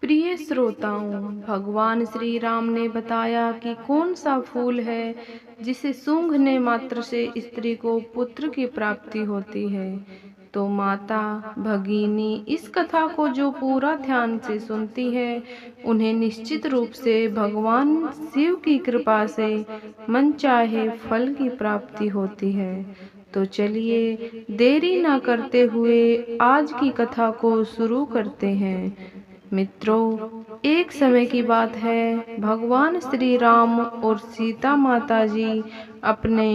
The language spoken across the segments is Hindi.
प्रिय श्रोताओं, भगवान श्री राम ने बताया कि कौन सा फूल है जिसे सूंघने मात्र से स्त्री को पुत्र की प्राप्ति होती है। तो माता भगिनी इस कथा को जो पूरा ध्यान से सुनती है, उन्हें निश्चित रूप से भगवान शिव की कृपा से मनचाहे फल की प्राप्ति होती है। तो चलिए देरी ना करते हुए आज की कथा को शुरू करते हैं। मित्रों, एक समय की बात है, भगवान श्री राम और सीता माता जी अपने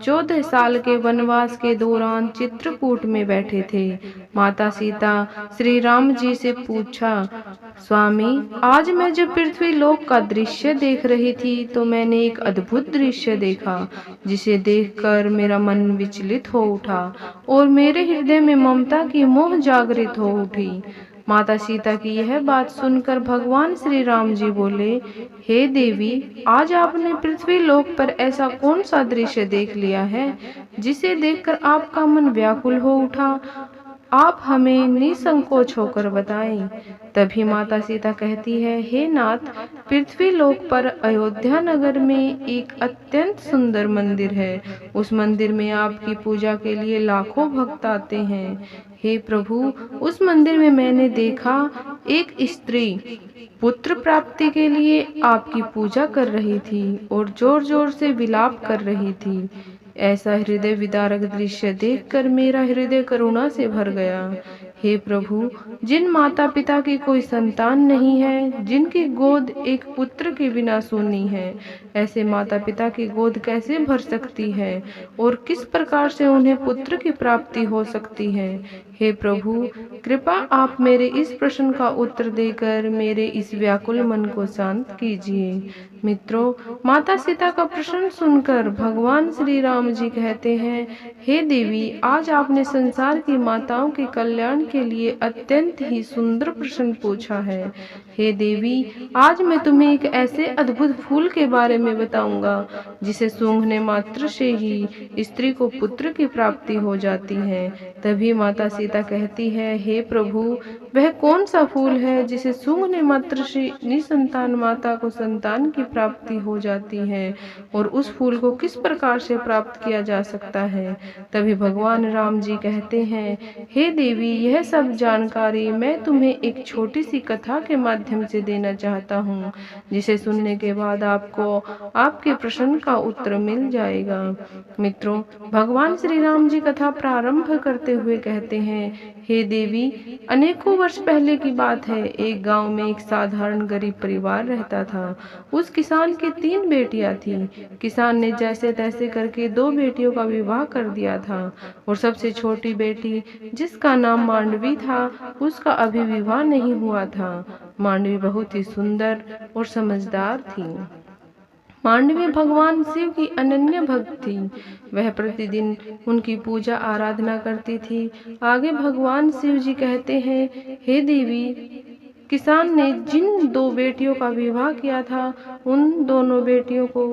14 साल के वनवास के दौरान चित्रकूट में बैठे थे। माता सीता श्री राम जी से पूछा, स्वामी, आज मैं जब पृथ्वी लोक का दृश्य देख रही थी तो मैंने एक अद्भुत दृश्य देखा, जिसे देखकर मेरा मन विचलित हो उठा और मेरे हृदय में ममता की मोह जागृत हो उठी। माता सीता की यह बात सुनकर भगवान श्री राम जी बोले, हे देवी, आज आपने पृथ्वी लोक पर ऐसा कौन सा दृश्य देख लिया है जिसे देखकर आपका मन व्याकुल हो उठा? आप हमें निसंकोच होकर बताएं। तभी माता सीता कहती है, हे नाथ, पृथ्वी लोक पर अयोध्या नगर में एक अत्यंत सुंदर मंदिर है। उस मंदिर में आपकी पूजा के लिए लाखों भक्त आते हैं। हे प्रभु, उस मंदिर में मैंने देखा एक स्त्री पुत्र प्राप्ति के लिए आपकी पूजा कर रही थी और जोर जोर से विलाप कर रही थी। ऐसा हृदय विदारक दृश्य देखकर मेरा हृदय करुणा से भर गया। हे प्रभु, जिन माता पिता की कोई संतान नहीं है, जिनकी गोद एक पुत्र के बिना सूनी है, ऐसे माता पिता की गोद कैसे भर सकती है और किस प्रकार से उन्हें पुत्र की प्राप्ति हो सकती है? हे प्रभु, कृपा आप मेरे इस प्रश्न का उत्तर देकर मेरे इस व्याकुल मन को शांत कीजिए। मित्रों, माता सीता का प्रश्न सुनकर भगवान श्री राम जी कहते हैं, हे देवी, आज आपने संसार की माताओं के कल्याण के लिए अत्यंत ही सुंदर प्रश्न पूछा है। हे देवी, आज मैं तुम्हें एक ऐसे अद्भुत फूल के बारे में बताऊंगा जिसे सूंघने मात्र से ही स्त्री को पुत्र की प्राप्ति हो जाती है। तभी माता सीता कहती है, हे प्रभु, वह कौन सा फूल है जिसे सूंघने मात्र से निसंतान माता को संतान की प्राप्ति हो जाती है और उस फूल को किस प्रकार से प्राप्त किया जा सकता है? तभी भगवान राम जी कहते हैं, हे देवी, यह सब जानकारी मैं तुम्हें एक छोटी सी कथा के माध्यम से देना चाहता हूँ, जिसे सुनने के बाद आपको आपके प्रश्न का उत्तर मिल जाएगा। मित्रों, भगवान श्री राम जी कथा प्रारंभ करते हुए कहते हैं, हे देवी, अनेकों वर्ष पहले की बात है। एक गांव में एक साधारण गरीब परिवार रहता था। उस किसान की 3 बेटियां थीं। किसान ने जैसे तैसे करके 2 बेटियों का विवाह कर दिया था और सबसे छोटी बेटी, जिसका नाम मांडवी था, उसका अभी विवाह नहीं हुआ था। मांडवी बहुत ही सुंदर और समझदार थी। मांडवी भगवान शिव की अनन्य भक्त थी। वह प्रतिदिन उनकी पूजा आराधना करती थी। आगे भगवान शिव जी कहते हैं, हे देवी, किसान ने जिन 2 बेटियों का विवाह किया था, उन दोनों बेटियों को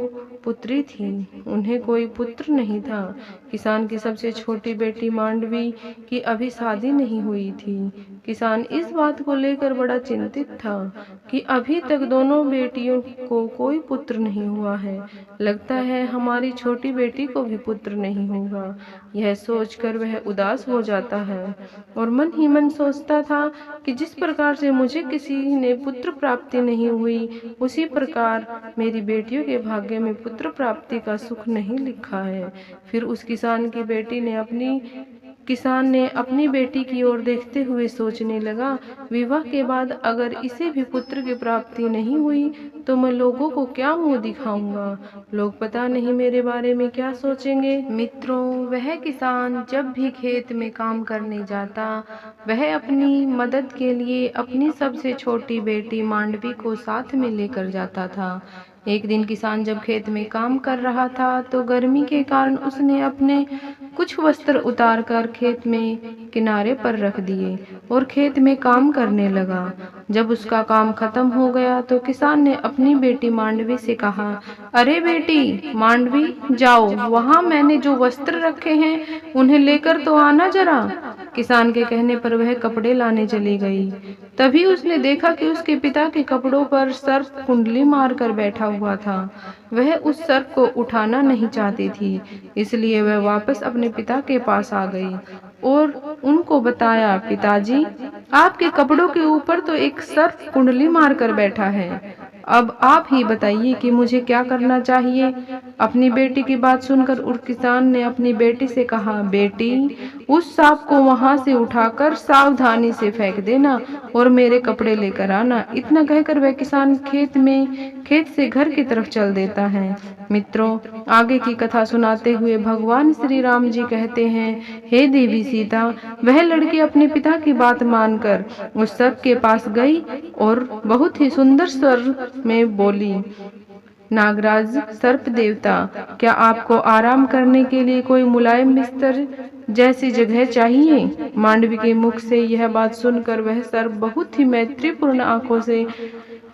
पुत्री थी, उन्हें कोई पुत्र नहीं था। किसान की सबसे छोटी बेटी मांडवी की अभी शादी नहीं हुई थी। किसान इस बात को लेकर बड़ा चिंतित था कि अभी तक दोनों बेटियों को कोई पुत्र नहीं हुआ है। लगता है हमारी छोटी बेटी को भी पुत्र नहीं होगा। यह सोचकर वह उदास हो जाता है और मन ही मन सोचता था कि जिस प्रकार से मुझे किसी ने पुत्र प्राप्ति नहीं हुई, उसी प्रकार मेरी बेटियों के भाग्य में पुत्र प्राप्ति का सुख नहीं लिखा है। फिर उस किसान ने अपनी बेटी की ओर देखते हुए सोचने लगा, विवाह के बाद अगर इसे भी पुत्र की प्राप्ति नहीं हुई तो मैं लोगों को क्या मुंह दिखाऊंगा? लोग पता नहीं मेरे बारे में क्या सोचेंगे। मित्रों, वह किसान जब भी खेत में काम करने जाता, वह अपनी मदद के लिए अपनी सबसे छोटी बेटी मांडवी को साथ में लेकर जाता था। एक दिन किसान जब खेत में काम कर रहा था तो गर्मी के कारण उसने अपने कुछ वस्त्र उतारकर खेत में किनारे पर रख दिए और खेत में काम करने लगा। जब उसका काम खत्म हो गया तो किसान ने अपनी बेटी मांडवी से कहा, अरे बेटी मांडवी, जाओ, वहाँ मैंने जो वस्त्र रखे हैं उन्हें लेकर तो आना जरा। किसान के कहने पर वह कपड़े लाने चली गई। तभी उसने देखा कि उसके पिता के कपड़ों पर सर्प कुंडली मारकर बैठा हुआ था। वह उस सर्प को उठाना नहीं चाहती थी, इसलिए वह वापस अपने पिता के पास आ गई और उनको बताया, पिताजी, आपके कपड़ों के ऊपर तो एक सर्प कुंडली मारकर बैठा है। अब आप ही बताइए कि मुझे क्या करना चाहिए। अपनी बेटी की बात सुनकर उस किसान ने अपनी बेटी से कहा, बेटी, उस सांप को वहां से उठाकर सावधानी से फेंक देना और मेरे कपड़े लेकर आना। इतना कहकर वह किसान खेत से घर की तरफ चल देता है। मित्रों, आगे की कथा सुनाते हुए भगवान श्री राम जी कहते हैं, हे देवी सीता, वह लड़की अपने पिता की बात मानकर उस सर्प के पास गई और बहुत ही सुंदर स्वर में बोली, नागराज सर्प देवता, क्या आपको आराम करने के लिए कोई मुलायम बिस्तर जैसी जगह चाहिए? मांडवी के मुख से यह बात सुनकर वह सर्प बहुत ही मैत्रीपूर्ण आंखों से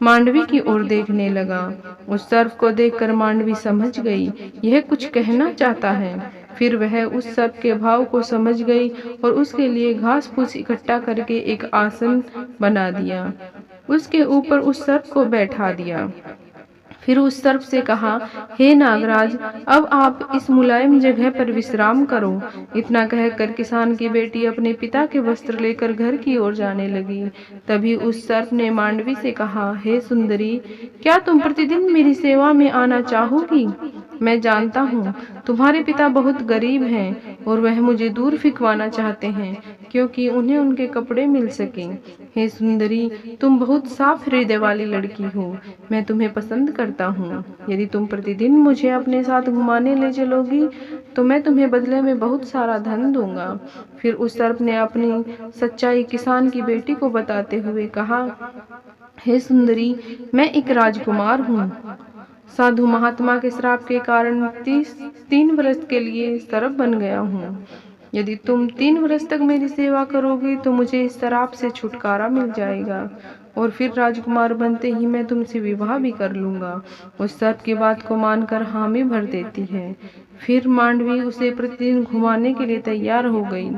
मांडवी की ओर देखने लगा। उस सर्प को देखकर मांडवी समझ गई यह कुछ कहना चाहता है। फिर वह उस सर्प के भाव को समझ गई और उसके लिए घास फूस इकट्ठा करके एक आसन बना दिया। उसके ऊपर उस सर्प को बैठा दिया। फिर उस सर्प से कहा, हे नागराज, अब आप इस मुलायम जगह पर विश्राम करो। इतना कहकर किसान की बेटी अपने पिता के वस्त्र लेकर घर की ओर जाने लगी। तभी उस सर्प ने मांडवी से कहा, हे सुंदरी, क्या तुम प्रतिदिन मेरी सेवा में आना चाहोगी? मैं जानता हूँ तुम्हारे पिता बहुत गरीब हैं और वह मुझे दूर फिकवाना चाहते हैं क्योंकि उन्हें उनके कपड़े मिल सकें। हे सुंदरी, तुम बहुत साफ हृदय वाली लड़की हो, मैं तुम्हें पसंद करता हूँ। यदि तुम प्रतिदिन मुझे अपने साथ घुमाने ले चलोगी तो मैं तुम्हें बदले में बहुत सारा धन दूंगा। फिर उस सर्प ने अपनी सच्चाई किसान की बेटी को बताते हुए कहा, हे सुंदरी, मैं एक राजकुमार हूँ। साधु महात्मा के श्राप के कारण 3 वर्ष के लिए सर्प बन गया हूँ। यदि तुम 3 वर्ष तक मेरी सेवा करोगी तो मुझे इस श्राप से छुटकारा मिल जाएगा और फिर राजकुमार बनते ही मैं तुमसे विवाह भी कर लूंगा। उस सर्प की बात को मानकर हामी भर देती है। फिर मांडवी उसे प्रतिदिन घुमाने के लिए तैयार हो गई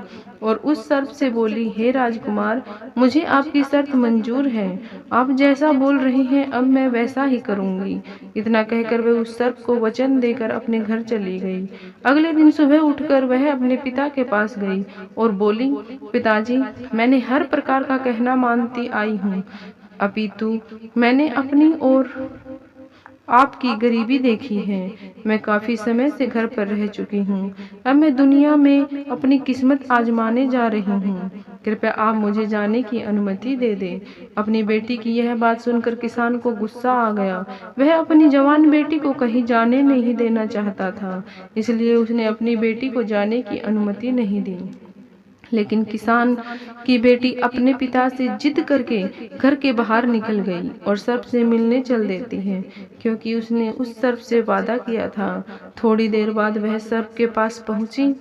और उस सर्प से बोली, हे राजकुमार, मुझे आपकी शर्त मंजूर है। आप जैसा बोल रहे हैं अब मैं वैसा ही करूंगी। इतना कहकर वह उस सर्प को वचन देकर अपने घर चली गई। अगले दिन सुबह उठकर वह अपने पिता के पास गई और बोली, पिताजी, मैंने हर प्रकार का कहना मानती आई हूँ, अपितु मैंने अपनी और आपकी गरीबी देखी है। मैं काफी समय से घर पर रह चुकी हूँ। अब मैं दुनिया में अपनी किस्मत आजमाने जा रही हूँ। कृपया आप मुझे जाने की अनुमति दे दें। अपनी बेटी की यह बात सुनकर किसान को गुस्सा आ गया। वह अपनी जवान बेटी को कहीं जाने नहीं देना चाहता था, इसलिए उसने अपनी बेटी को जाने की अनुमति नहीं दी। लेकिन किसान की बेटी अपने पिता से जिद करके घर के बाहर निकल गई और सर्प से मिलने चल देती है, क्योंकि उसने उस सर्प से वादा किया था। थोड़ी देर बाद वह सर्प के पास पहुंची।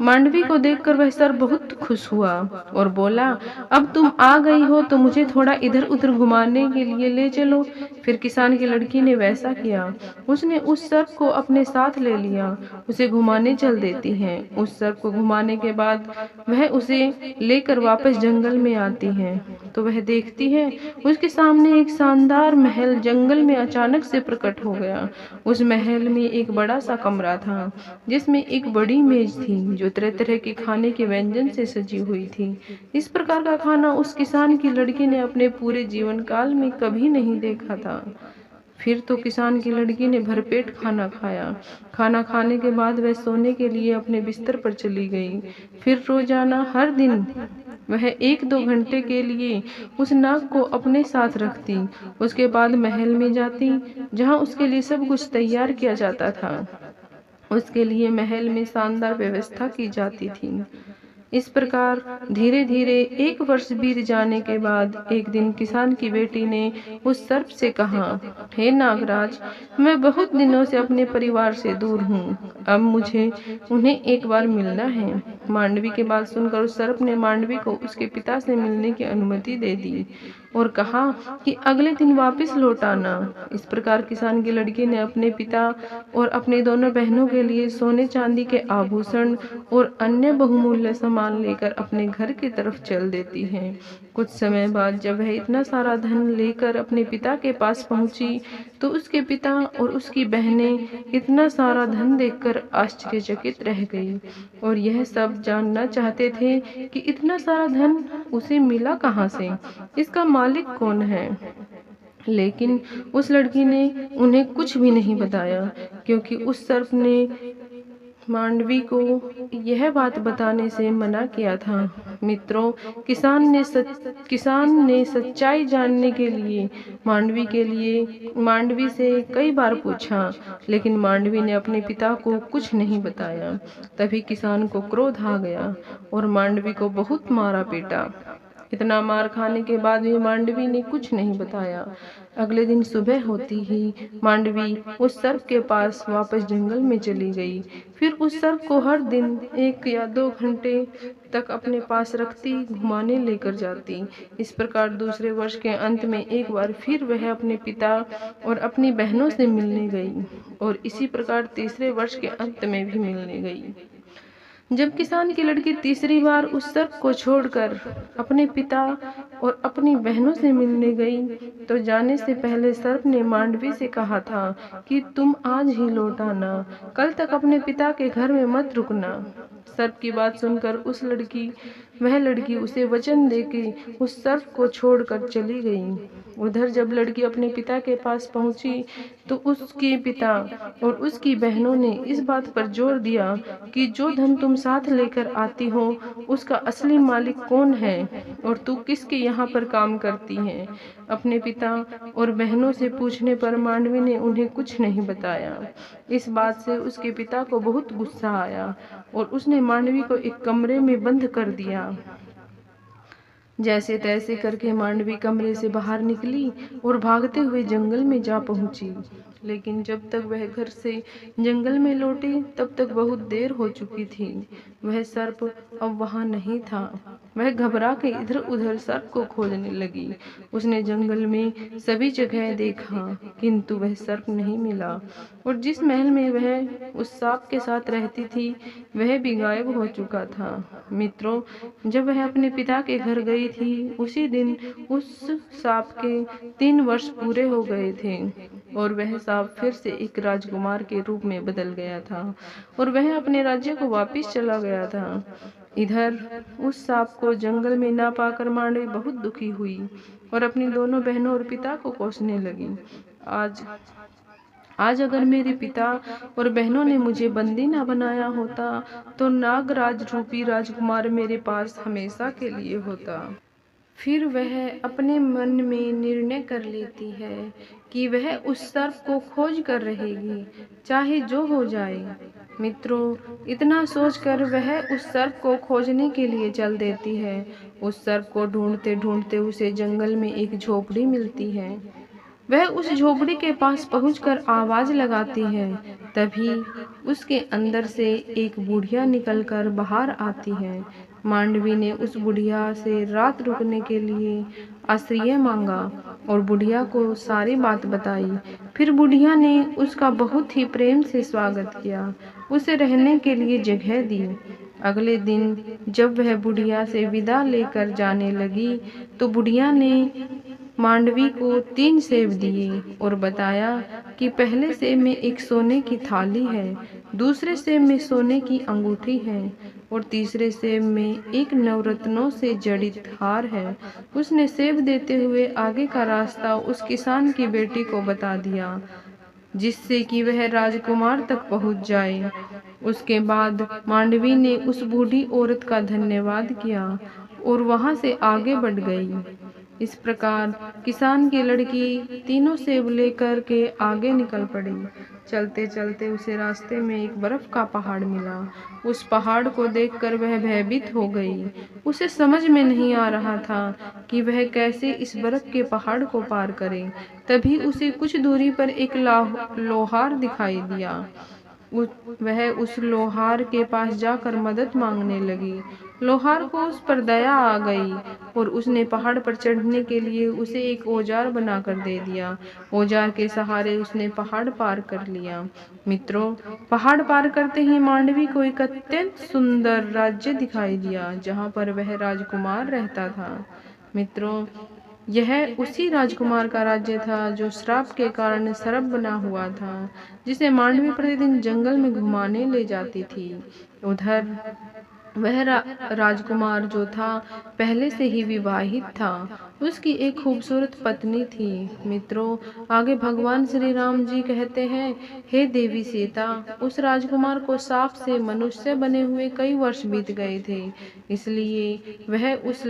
मांडवी को देखकर वह सर्प बहुत खुश हुआ और बोला, अब तुम आ गई हो तो मुझे थोड़ा इधर उधर घुमाने के लिए ले चलो। फिर किसान की लड़की ने वैसा किया। उसने उस सर्प को अपने साथ ले लिया, उसे घुमाने चल देती है। उस सर्प को घुमाने के बाद वह उसे लेकर वापस जंगल में आती है तो वह देखती है उसके सामने एक शानदार महल जंगल में अचानक से प्रकट हो गया। उस महल में एक बड़ा सा कमरा था जिसमें एक बड़ी मेज थी जो तरह तरह के खाने के व्यंजन से सजी हुई थी। इस प्रकार का खाना उस किसान की लड़की ने अपने पूरे जीवन काल में कभी नहीं देखा था। फिर तो किसान की लड़की ने भरपेट खाना खाया। खाना खाने के बाद वह सोने के लिए अपने बिस्तर पर चली गई। फिर रोजाना हर दिन वह 1-2 घंटे के लिए उस नाग को अपने साथ रखती। उसके बाद महल में जाती जहां उसके लिए सब कुछ तैयार किया जाता था। उसके लिए महल में शानदार व्यवस्था की जाती थी। इस प्रकार धीरे धीरे 1 वर्ष बीत जाने के बाद एक दिन किसान की बेटी ने उस सर्प से कहा, हे नागराज, मैं बहुत दिनों से अपने परिवार से दूर हूँ। अब मुझे उन्हें एक बार मिलना है। मांडवी की बात सुनकर उस सर्प ने मांडवी को उसके पिता से मिलने की अनुमति दे दी। और कहा कि अगले दिन वापस लौट आना। इस प्रकार किसान की लड़की ने अपने पिता और अपनी दोनों बहनों के लिए सोने चांदी के आभूषण और अन्य बहुमूल्य सामान लेकर अपने घर की तरफ चल देती है। कुछ समय बाद जब वह इतना सारा धन लेकर अपने पिता के पास पहुंची तो उसके पिता और उसकी बहनें इतना सारा धन देखकर आश्चर्यचकित रह गई और यह सब जानना चाहते थे कि इतना सारा धन उसे मिला कहाँ से, इसका मालिक कौन है। लेकिन उस लड़की ने उन्हें कुछ भी नहीं बताया, क्योंकि उस सर्प ने मांडवी को यह बात बताने से मना किया था। मित्रों, किसान ने सच्चाई जानने के लिए मांडवी से कई बार पूछा, लेकिन मांडवी ने अपने पिता को कुछ नहीं बताया। तभी किसान को क्रोध आ गया और मांडवी को बहुत मारा पीटा। इतना मार खाने के बाद भी मांडवी ने कुछ नहीं बताया। अगले दिन सुबह होती ही मांडवी उस सर्प के पास वापस जंगल में चली गई। फिर उस सर्प को हर दिन 1 या 2 घंटे तक अपने पास रखती, घुमाने लेकर जाती। इस प्रकार दूसरे वर्ष के अंत में एक बार फिर वह अपने पिता और अपनी बहनों से मिलने गई और इसी प्रकार तीसरे वर्ष के अंत में भी मिलने गई। जब किसान की लड़की तीसरी बार उस सर्प को छोड़कर अपने पिता और अपनी बहनों से मिलने गई तो जाने से पहले सर्प ने मांडवी से कहा था कि तुम आज ही लौट आना, कल तक अपने पिता के घर में मत रुकना। सर्प की बात सुनकर वह लड़की उसे वचन देके उस सर्प को छोड़कर चली गई। उधर जब लड़की अपने पिता के पास पहुंची तो उसके पिता और उसकी बहनों ने इस बात पर जोर दिया कि जो धन तुम साथ लेकर आती हो उसका असली मालिक कौन है और तू किसके यहाँ पर काम करती है। अपने पिता और बहनों से पूछने पर मांडवी ने उन्हें कुछ नहीं बताया। इस बात से उसके पिता को बहुत गुस्सा आया और उसने मांडवी को एक कमरे में बंद कर दिया। जैसे तैसे करके मांडवी कमरे से बाहर निकली और भागते हुए जंगल में जा पहुंची। लेकिन जब तक वह घर से जंगल में लौटी तब तक बहुत देर हो चुकी थी। वह सर्प अब वहां नहीं था। वह घबरा के इधर उधर सर्प को खोजने लगी। उसने जंगल में सभी जगह देखा किंतु वह सर्प नहीं मिला और जिस महल में वह उस सांप के साथ रहती थी वह भी गायब हो चुका था। मित्रों, जब वह अपने पिता के घर गई थी उसी दिन उस सांप के 3 वर्ष पूरे हो गए थे और वह सांप फिर से एक राजकुमार के रूप में बदल गया था और वह अपने राज्य को वापस चला गया था। इधर उस सांप को जंगल में ना पाकर मांडवी बहुत दुखी हुई और अपनी दोनों बहनों और पिता को कोसने लगी। आज अगर मेरे पिता और बहनों ने मुझे बंदी ना बनाया होता तो नागराज रूपी राजकुमार मेरे पास हमेशा के लिए होता। फिर वह अपने मन में निर्णय कर लेती है कि वह उस सर्प को खोज कर रहेगी, चाहे जो हो जाए। मित्रों, इतना सोचकर वह उस सर्प को खोजने के लिए चल देती है। उस सर्प को ढूंढते ढूंढते उसे जंगल में एक झोपड़ी मिलती है। वह उस झोपड़ी के पास पहुंचकर आवाज लगाती है। तभी उसके अंदर से एक बुढ़िया निकलकर बाहर आती है। मांडवी ने उस बुढ़िया से रात रुकने के लिए आश्रय मांगा और बुढ़िया को सारी बात बताई। फिर बुढ़िया ने उसका बहुत ही प्रेम से स्वागत किया, उसे रहने के लिए जगह दी। अगले दिन जब वह बुढ़िया से विदा लेकर जाने लगी तो बुढ़िया ने मांडवी को 3 सेब दिए और बताया कि पहले सेब में एक सोने की थाली है, दूसरे सेब में सोने की अंगूठी है और तीसरे सेब में एक नवरत्नों से जड़ित हार है। उसने सेब देते हुए आगे का रास्ता उस किसान की बेटी को बता दिया जिससे कि वह राजकुमार तक पहुंच जाए। उसके बाद मांडवी ने उस बूढ़ी औरत का धन्यवाद किया और वहां से आगे बढ़ गई। इस प्रकार किसान की लड़की तीनों सेब लेकर के आगे निकल पड़ी। चलते चलते उसे रास्ते में एक बर्फ का पहाड़ मिला। उस पहाड़ को देखकर वह भयभीत हो गई। उसे समझ में नहीं आ रहा था कि वह कैसे इस बर्फ के पहाड़ को पार करे। तभी उसे कुछ दूरी पर एक लोहार दिखाई दिया। वह उस लोहार के पास जाकर मदद मांगने लगी लोहार को उस पर दया आ गई और उसने पहाड़ पर चढ़ने के लिए उसे एक औजार बनाकर दे दिया। औजार के सहारे उसने पहाड़ पार कर लिया। मित्रों, पहाड़ पार करते ही मांडवी को एक अत्यंत सुंदर राज्य दिखाई दिया जहाँ पर वह राजकुमार रहता था। मित्रों, यह उसी राजकुमार का राज्य था जो श्राप के कारण सरप बना हुआ था, जिसे मांडवी प्रतिदिन जंगल में घुमाने ले जाती थी। उधर वह राजकुमार जो था पहले से ही विवाहित था। उसकी एक खूबसूरत पत्नी थी। मित्रों, आगे भगवान श्री राम जी कहते हैं, हे देवी सीता, उस राजकुमार को साप से मनुष्य बने हुए कई वर्ष बीत गए थे, इसलिए वह उस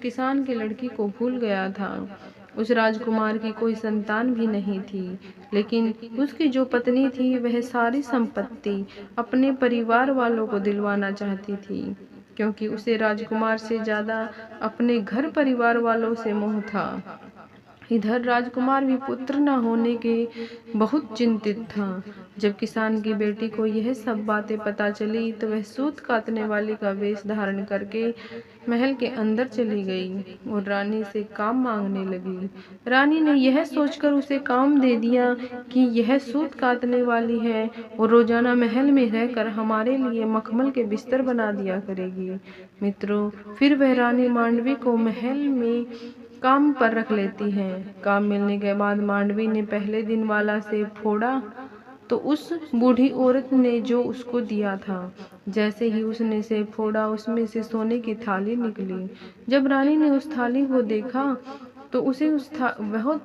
किसान की लड़की को भूल गया था। उस राजकुमार की कोई संतान भी नहीं थी, लेकिन उसकी जो पत्नी थी वह सारी संपत्ति अपने परिवार वालों को दिलवाना चाहती थी, क्योंकि उसे राजकुमार से ज्यादा अपने घर परिवार वालों से मोह था। इधर राजकुमार भी पुत्र न होने के बहुत चिंतित था। जब किसान की बेटी को यह सब बातें पता चली तो वह सूत काटने वाली का वेश धारण करके महल के अंदर चली गई और रानी से काम मांगने लगी। रानी ने यह सोचकर उसे काम दे दिया कि यह सूत काटने वाली है और रोजाना महल में रहकर हमारे लिए मखमल के बिस्तर बना दिया करेगी। मित्रों, फिर वह रानी मांडवी को महल में काम पर रख लेती है। काम मिलने के बाद मांडवी ने पहले दिन वाला सेब फोड़ा तो उस बूढ़ी औरत ने जो उसको दिया था, जैसे ही उसने सेब फोड़ा उसमें से सोने की थाली निकली। जब रानी ने उस थाली को देखा तो उसे वह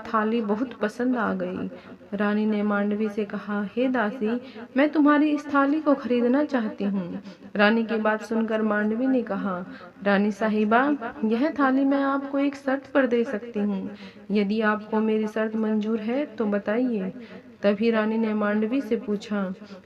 थाली बहुत पसंद आ गई। रानी ने मांडवी से कहा, हे दासी, मैं तुम्हारी इस थाली को खरीदना चाहती हूँ। रानी की बात सुनकर मांडवी ने कहा, रानी साहिबा, यह थाली मैं आपको एक शर्त पर दे सकती हूँ। यदि आपको मेरी शर्त मंजूर है तो बताइए। तभी रानी ने मांडवी से पूछा,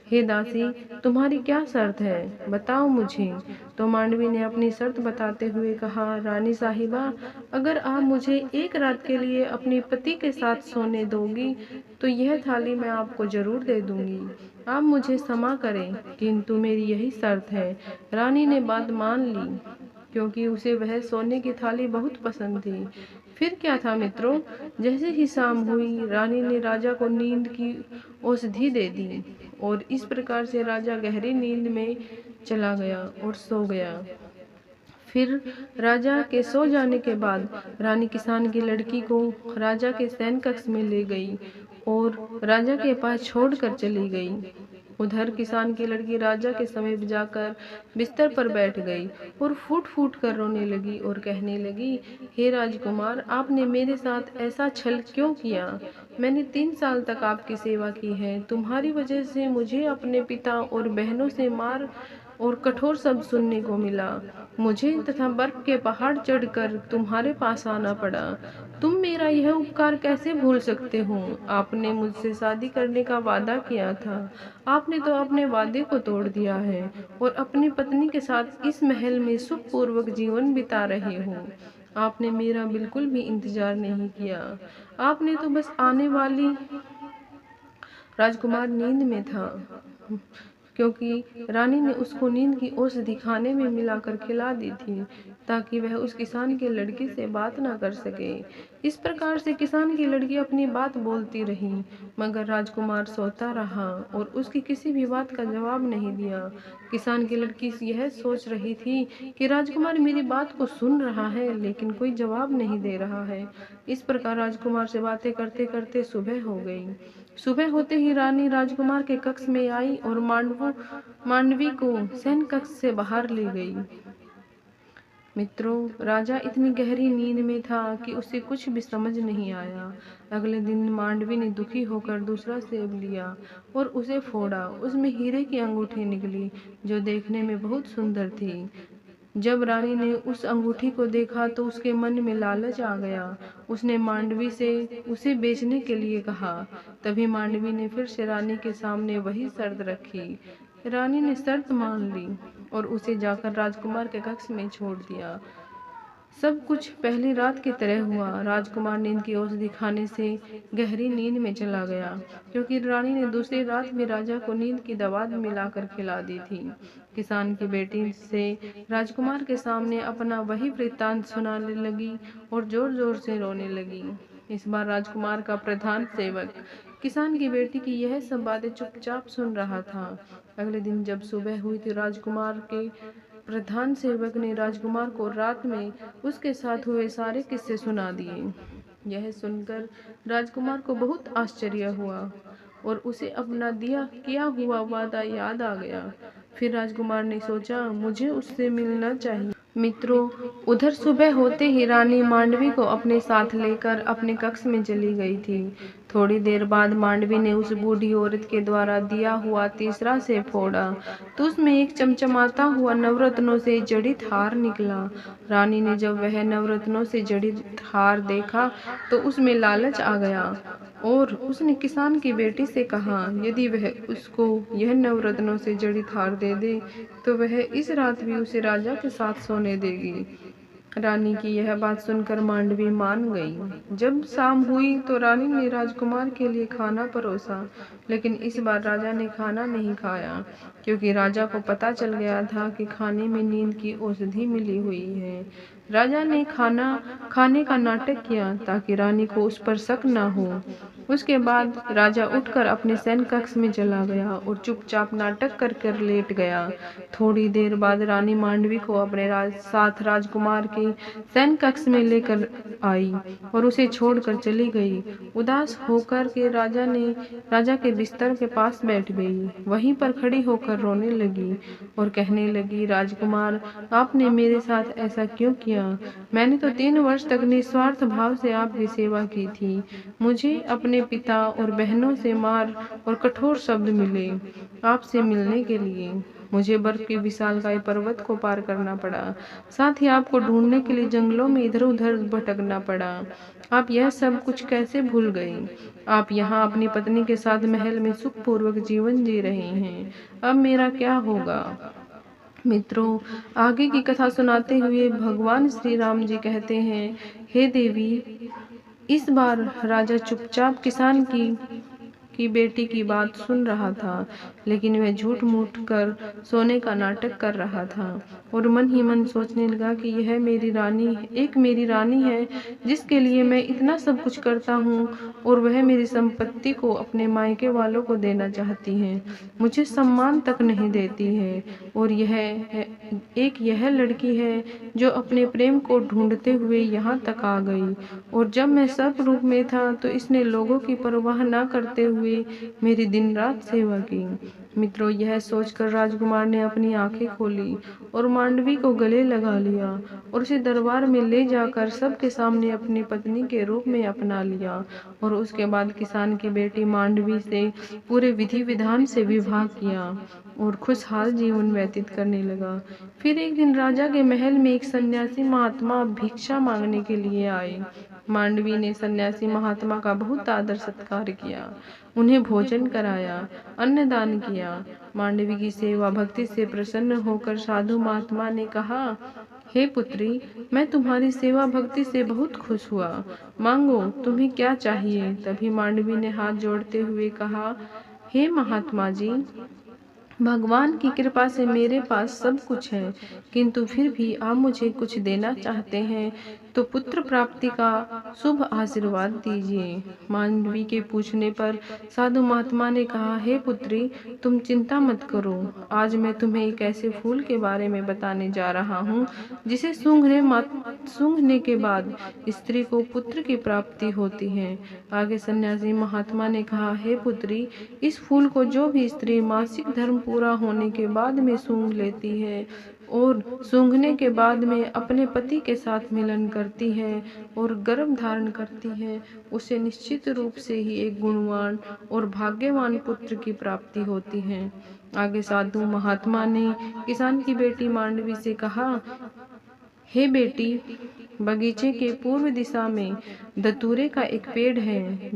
हे दासी, तुम्हारी क्या शर्त है, बताओ मुझे। तो मांडवी ने अपनी शर्त बताते हुए कहा, रानी साहिबा, अगर आप मुझे एक रात के लिए अपने पति के साथ सोने दोगी तो यह थाली मैं आपको जरूर दे दूंगी। आप मुझे क्षमा करें, किंतु मेरी यही शर्त है। रानी ने बात मान ली, क्योंकि उसे वह सोने की थाली बहुत पसंद थी। फिर क्या था मित्रों, जैसे ही शाम हुई रानी ने राजा को नींद की औषधि दे दी और इस प्रकार से राजा गहरी नींद में चला गया और सो गया। फिर राजा के सो जाने के बाद रानी किसान की लड़की को राजा के शयन कक्ष में ले गई और राजा के पास छोड़कर चली गई। उधर किसान की लड़की राजा के समीप जाकर बिस्तर पर बैठ गई और फूट फूट कर रोने लगी और कहने लगी, हे राजकुमार, आपने मेरे साथ ऐसा छल क्यों किया? मैंने 3 साल तक आपकी सेवा की है। तुम्हारी वजह से मुझे अपने पिता और बहनों से मार और कठोर शब्द सुनने को मिला। मुझे तथा बर्फ के पहाड़ चढ़कर तुम्हारे पास आना पड़ा। तुम मेरा यह उपकार कैसे भूल सकते हो? आपने मुझसे शादी करने का वादा किया था। आपने तो अपने वादे को तोड़ दिया है और अपनी पत्नी के साथ इस महल में सुखपूर्वक जीवन बिता रहे हो। आपने मेरा बिल्कुल भी इंतजार नहीं किया। आपने तो बस आने वाली राजकुमार नींद में था, क्योंकि रानी ने उसको नींद की औषधि खाने में मिलाकर खिला दी थी ताकि वह उस किसान के लड़के से बात ना कर सके। इस प्रकार से किसान की लड़की अपनी बात बोलती रही, मगर राजकुमार सोता रहा और उसकी किसी भी बात का जवाब नहीं दिया। किसान की लड़की यह सोच रही थी कि राजकुमार मेरी बात को सुन रहा है लेकिन कोई जवाब नहीं दे रहा है। इस प्रकार राजकुमार से बातें करते करते सुबह हो गई। सुबह होते ही रानी राजकुमार के कक्ष में आई और मांडवी को शयन कक्ष से बाहर ले गई। मित्रों, राजा इतनी गहरी नींद में था कि उसे कुछ भी समझ नहीं आया। अगले दिन मांडवी ने दुखी होकर दूसरा सेब लिया और उसे फोड़ा। उसमें हीरे की अंगूठी निकली जो देखने में बहुत सुंदर थी। जब रानी ने उस अंगूठी को देखा तो उसके मन में लालच आ गया। उसने मांडवी से उसे बेचने के लिए कहा। तभी मांडवी ने फिर से रानी के सामने वही शर्त रखी। रानी ने शर्त मान ली और उसे जाकर राजकुमार के कक्ष में छोड़ दिया। सब कुछ पहली रात की तरह हुआ। राजकुमार नींद की औषधि खाने से गहरी नींद में चला गया, क्योंकि रानी ने दूसरी रात में राजा को नींद की दवा मिलाकर खिला दी थी। किसान की बेटी से राजकुमार के सामने अपना वही वृत्तांत सुनाने लगी और जोर जोर से रोने लगी। इस बार राजकुमार का प्रधान सेवक किसान की बेटी की यह सब बातें चुपचाप सुन रहा था। अगले दिन जब सुबह हुई तो राजकुमार के प्रधान सेवक ने राजकुमार को रात में उसके साथ हुए सारे किस्से सुना दिए। यह सुनकर राजकुमार को बहुत आश्चर्य हुआ और उसे अपना दिया किया हुआ वादा याद आ गया। फिर राजकुमार ने सोचा, मुझे उससे मिलना चाहिए। मित्रों, उधर सुबह होते ही रानी मांडवी को अपने साथ लेकर अपने कक्ष में चली गई थी। थोड़ी देर बाद मांडवी ने उस बूढ़ी औरत के द्वारा दिया हुआ तीसरा सेब फोड़ा तो उसमें एक चमचमाता हुआ नवरत्नों से जड़ित हार निकला। रानी ने जब वह नवरत्नों से जड़ित हार देखा तो उसमें लालच आ गया और उसने किसान की बेटी से कहा, यदि वह उसको यह नवरत्नों से जड़ित हार दे दे तो वह इस रात भी उसे राजा के साथ सोने देगी। रानी की यह बात सुनकर मांडवी मान गई। जब शाम हुई तो रानी ने राजकुमार के लिए खाना परोसा, लेकिन इस बार राजा ने खाना नहीं खाया, क्योंकि राजा को पता चल गया था कि खाने में नींद की औषधि मिली हुई है। राजा ने खाना खाने का नाटक किया ताकि रानी को उस पर शक न हो। उसके बाद राजा उठकर अपने सैन्य कक्ष में चला गया और चुपचाप नाटक कर कर लेट गया। थोड़ी देर बाद रानी मांडवी को अपने साथ राजकुमार के सैन्य कक्ष में लेकर आई और उसे छोड़कर चली गई। उदास होकर के राजा के बिस्तर के पास बैठ गई। वहीं पर खड़ी होकर रोने लगी और कहने लगी, राजकुमार, आपने मेरे साथ ऐसा क्यों किया? मैंने तो 3 वर्ष तक निस्वार्थ भाव से आपकी सेवा की थी। मुझे अपने पिता और बहनों से मार और कठोर शब्द मिले आपसे मिलने के लिए। मुझे बर्फ के विशालकाय पर्वत को पार करना पड़ा, साथ ही आपको ढूंढने के लिए जंगलों में इधर उधर भटकना पड़ा। आप यह सब कुछ कैसे भूल गई? आप यहाँ अपनी पत्नी के साथ महल में सुखपूर्वक जीवन जी रहे हैं। अब मेरा क्या होगा? मित्रों, आगे की कथा सुनाते हुए भगवान श्री राम जी कहते हैं, हे देवी, इस बार राजा चुपचाप किसान की बेटी की बात सुन रहा था, लेकिन वह झूठ मूठ कर सोने का नाटक कर रहा था और मन ही मन सोचने लगा कि यह मेरी रानी है जिसके लिए मैं इतना सब कुछ करता हूँ और वह मेरी संपत्ति को अपने मायके वालों को देना चाहती है, मुझे सम्मान तक नहीं देती है। और यह लड़की है जो अपने प्रेम को ढूंढते हुए यहाँ तक आ गई, और जब मैं सब रूप में था तो इसने लोगों की परवाह न करते हुए मेरी दिन रात सेवा की। मित्रों, यह सोचकर राजकुमार ने अपनी आंखें खोली और मांडवी को गले लगा लिया और उसे दरबार में ले जाकर सबके सामने अपनी पत्नी के रूप में अपना लिया। और उसके बाद किसान की बेटी मांडवी से पूरे विधि विधान से विवाह किया और खुशहाल जीवन व्यतीत करने लगा। फिर एक दिन राजा के महल में एक सन्यासी महात्मा भिक्षा मांगने के लिए आए। मांडवी ने सन्यासी महात्मा का बहुत आदर सत्कार किया, उन्हें भोजन कराया, अन्नदान किया। मांडवी की सेवा भक्ति से प्रसन्न होकर साधु महात्मा ने कहा, हे पुत्री, मैं तुम्हारी सेवा भक्ति से बहुत खुश हुआ, मांगो तुम्हें क्या चाहिए। तभी मांडवी ने हाथ जोड़ते हुए कहा, हे महात्मा जी, भगवान की कृपा से मेरे पास सब कुछ है, किंतु फिर भी आप मुझे कुछ देना चाहते हैं तो पुत्र प्राप्ति का शुभ आशीर्वाद दीजिए। मांडवी के पूछने पर साधु महात्मा ने कहा, हे पुत्री, तुम चिंता मत करो, आज मैं तुम्हें एक ऐसे फूल के बारे में बताने जा रहा हूँ जिसे सूंघने के बाद स्त्री को पुत्र की प्राप्ति होती है। आगे सन्यासी महात्मा ने कहा, हे पुत्री, इस फूल को जो भी स्त्री मासिक धर्म पूरा होने के बाद में सूंघ लेती है और सूंघने के बाद में अपने पति के साथ मिलन करती है और गर्भ धारण करती है, उसे निश्चित रूप से ही एक गुणवान और भाग्यवान पुत्र की प्राप्ति होती है। आगे साधु महात्मा ने किसान की बेटी मांडवी से कहा, हे बेटी, बगीचे के पूर्व दिशा में धतूरे का एक पेड़ है,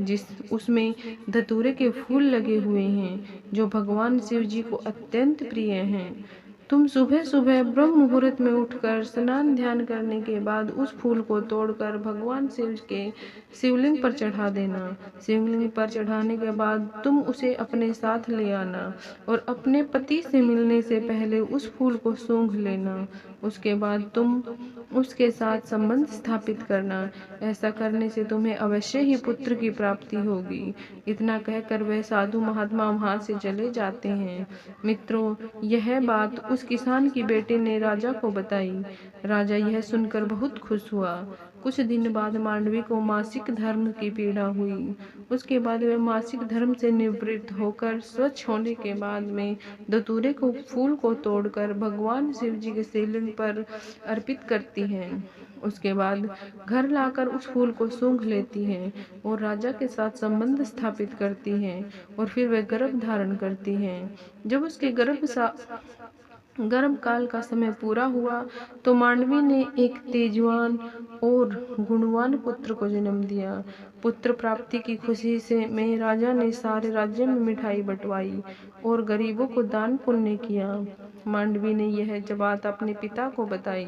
उसमें धतूरे के फूल लगे हुए हैं जो भगवान शिव जी को अत्यंत प्रिय हैं। तुम सुबह सुबह ब्रह्म मुहूर्त में उठकर स्नान ध्यान करने के बाद उस फूल को तोड़कर भगवान शिव के शिवलिंग पर चढ़ा देना। शिवलिंग पर चढ़ाने के बाद तुम उसे अपने साथ ले आना और अपने पति से मिलने से पहले उस फूल को सूंघ लेना। उसके बाद तुम उसके साथ संबंध स्थापित करना। ऐसा करने से तुम्हें अवश्य ही पुत्र की प्राप्ति होगी। इतना कहकर वह साधु महात्मा वहां से चले जाते हैं। मित्रों, यह बात उस किसान की बेटे ने राजा को बताई। राजा यह सुनकर बहुत खुश हुआ। कुछ दिन बाद मांडवी को मासिक धर्म की पीड़ा हुई। उसके बाद वह मासिक धर्म से निवृत्त होकर स्वच्छ होने के बाद में धतूरे को फूल को तोड़कर भगवान शिव जी के शिवलिंग पर अर्पित करती हैं। उसके बाद घर लाकर उस फूल को सूंघ लेती हैं और राजा के साथ संबंध स्थापित करती हैं और फिर वह गर्भ धारण करती हैं। जब उसके गर्भ काल का समय पूरा हुआ तो मांडवी ने एक तेजवान और गुणवान पुत्र को जन्म दिया। पुत्र प्राप्ति की खुशी से में राजा ने सारे राज्य में मिठाई बंटवाई और गरीबों को दान पुण्य किया। मांडवी ने यह बात अपने पिता को बताई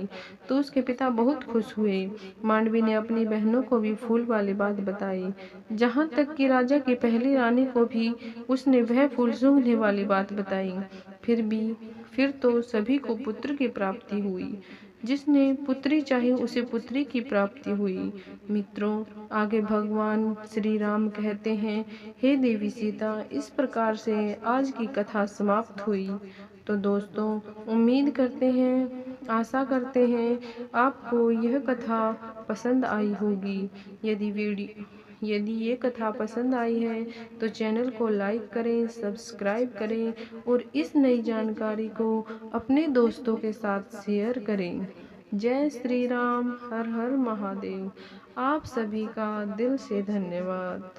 तो उसके पिता बहुत खुश हुए। मांडवी ने अपनी बहनों को भी फूल वाली बात बताई, जहाँ तक कि राजा की पहली रानी को भी उसने वह फूल सूंघने वाली बात बताई। फिर तो सभी को पुत्र की प्राप्ति हुई। जिसने पुत्री चाही उसे पुत्री की प्राप्ति हुई। मित्रों, आगे भगवान श्री राम कहते हैं, हे देवी सीता, इस प्रकार से आज की कथा समाप्त हुई। तो दोस्तों, उम्मीद करते हैं, आशा करते हैं आपको यह कथा पसंद आई होगी। यदि ये कथा पसंद आई है तो चैनल को लाइक करें, सब्सक्राइब करें और इस नई जानकारी को अपने दोस्तों के साथ शेयर करें। जय श्री राम, हर हर महादेव। आप सभी का दिल से धन्यवाद।